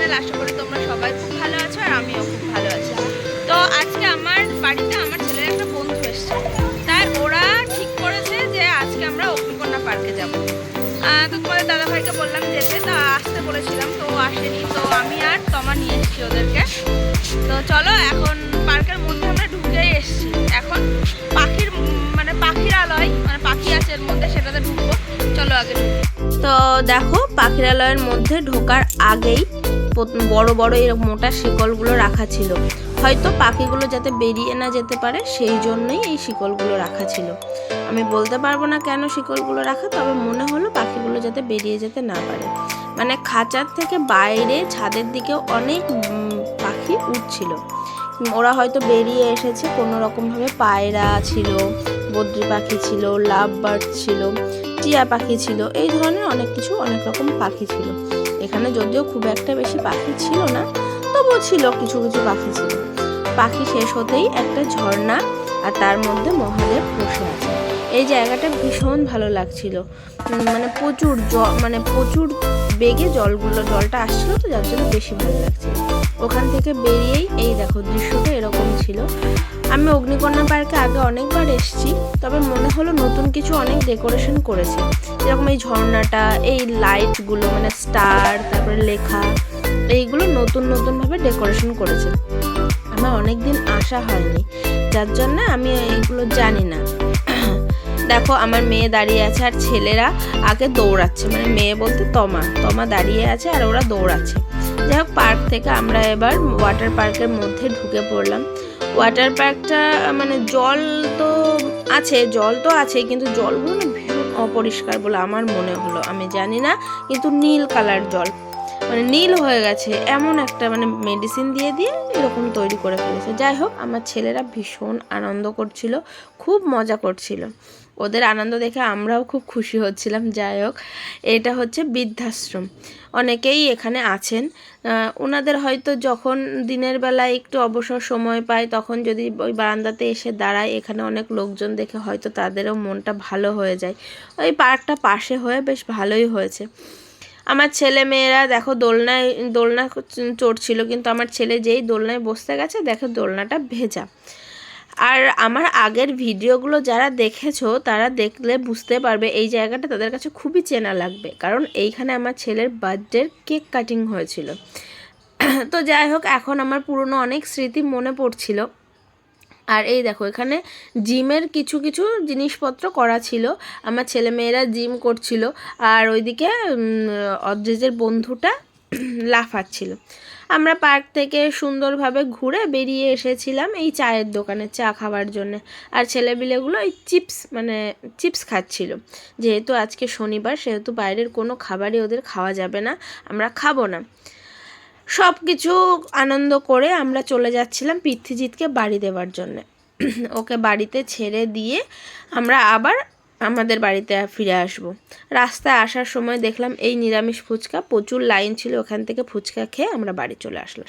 Channel. আশা করি তোমরা সবাই খুব ভালো আছো আর আমিও খুব ভালো আছি। তো আজকে আমার বাড়িতে আমার ছেলের একটা বন্ধু এসছে, তাই ওরা ঠিক করেছে যে আজকে আমরা অগ্নিকন্যা পার্কে যাব। তো তোমাদের দাদাভাইকে বললাম যেতে, তা আসতে বলেছিলাম, তো আসেনি। তো আমি আর তমা নিয়ে এসেছি ওদেরকে। তো চলো, এখন পার্কের মধ্যে আমরা ঢুকেই এসেছি। এখন পাখিরালয় মানে পাখি আছে এর মধ্যে, সেটাতে ঢুকবো। চলো আগে ঢুকি। তো দেখো, পাখিরালয়ের মধ্যে ঢোকার আগেই বড় বড় এরকম মোটা শিকলগুলো রাখা ছিল। হয়তো পাখিগুলো যাতে বেরিয়ে না যেতে পারে সেই জন্যই এই শিকলগুলো রাখা ছিল। আমি বলতে পারবো না কেন শিকলগুলো রাখা, তবে মনে হলো পাখিগুলো যাতে বেরিয়ে যেতে না পারে। মানে খাঁচার থেকে বাইরে ছাদের দিকে অনেক পাখি উঠছিল। ওরা হয়তো বেরিয়ে এসেছে কোনো রকমভাবে। পায়রা ছিল, বদ্রি পাখি ছিল, লাভ বার্ড ছিল, টিয়া পাখি ছিল, এই ধরনের অনেক কিছু, অনেক রকম পাখি ছিল। এখানে যদিও খুব একটা বেশি পাখি ছিল না, তবুও ছিল কিছু কিছু পাখি ছিল। পাখি শেষ হতেই একটা ঝর্ণা, আর তার মধ্যে মহাদেব বসে আছে। এই জায়গাটা ভীষণ ভালো লাগছিল। প্রচুর বেগে জলটা আসছিল, তো যার জন্য বেশি ভালো লাগছিল। ওখান থেকে বেরিয়েই এই দেখো দৃশ্যটা এরকম ছিল। আমি অগ্নিকন্যা পার্কে আগে অনেকবার এসেছি, তবে মনে হলো নতুন কিছু অনেক ডেকোরেশন করেছে। যেরকম এই ঝর্ণাটা, এই লাইটগুলো মানে স্টার, তারপরে লেখা, এইগুলো নতুনভাবে ডেকোরেশন করেছে। আমার অনেকদিন আসা হয়নি, যার জন্য আমি এইগুলো জানি না। দেখো, আমার মেয়ে দাঁড়িয়ে আছে আর ছেলেরা আগে দৌড়াচ্ছে, মানে মেয়ে বলতে তমা দাঁড়িয়ে আছে আর ওরা দৌড়াচ্ছে। যাই হোক, পার্ক থেকে আমরা এবার ওয়াটার পার্কের মধ্যে ঢুকে পড়লাম। ওয়াটার পার্কটা মানে জল তো আছে, কিন্তু জলগুলো না ভীষণ অপরিষ্কার বলে আমার মনে হলো। আমি জানি না, কিন্তু নীল কালার জল, মানে নীল হয়ে গেছে এমন একটা, মানে মেডিসিন দিয়ে এরকম তৈরি করে ফেলেছে। যাই হোক, আমার ছেলেরা ভীষণ আনন্দ করছিল, খুব মজা করছিল। ওদের আনন্দ দেখে আমরাও খুব খুশি হচ্ছিলাম। যাই হোক, এটা হচ্ছে বৃদ্ধাশ্রম। অনেকেই এখানে আছেন। ওনাদের হয়তো যখন দিনের বেলায় একটু অবসর সময় পায়, তখন যদি ওই বারান্দাতে এসে দাঁড়ায়, এখানে অনেক লোকজন দেখে হয়তো তাদেরও মনটা ভালো হয়ে যায়। ওই পার্কটা পাশে হয়ে বেশ ভালোই হয়েছে। আমার ছেলে মেয়েরা দেখো দোলনা চড়ছিল, কিন্তু আমার ছেলে যেই দোলনায় বসতে গেছে, দেখো দোলনাটা ভেজা। আর আমার আগের ভিডিওগুলো যারা দেখেছো তারা দেখলে বুঝতে পারবে এই জায়গাটা তাদের কাছে খুবই চেনা লাগবে, কারণ এইখানে আমার ছেলের বার্থডের কেক কাটিং হয়েছিল। তো যাই হোক, এখন আমার পুরনো অনেক স্মৃতি মনে পড়ছিল। আর এই দেখো, এখানে জিমের কিছু কিছু জিনিসপত্র করা ছিল। আমার ছেলে মেয়েরা জিম করছিল, আর ওইদিকে অদ্রিজের বন্ধুটা লাফাচ্ছিল। আমরা পার্ক থেকে সুন্দরভাবে ঘুরে বেরিয়ে এসেছিলাম এই চায়ের দোকানে চা খাওয়ার জন্য। আর ছেলেপিলেগুলো ওই চিপস খাচ্ছিল। যেহেতু আজকে শনিবার, সেহেতু বাইরের কোনো খাবারই ওদের খাওয়া যাবে না, আমরা খাবো না। সব কিছু আনন্দ করে আমরা চলে যাচ্ছিলাম পৃথ্বীজিৎকে বাড়ি দেওয়ার জন্যে। ওকে বাড়িতে ছেড়ে দিয়ে আমরা আবার আমাদের বাড়িতে ফিরে আসব। রাস্তায় আসার সময় দেখলাম এই নিরামিষ ফুচকা, প্রচুর লাইন ছিল, ওখান থেকে ফুচকা খেয়ে আমরা বাড়ি চলে আসলাম।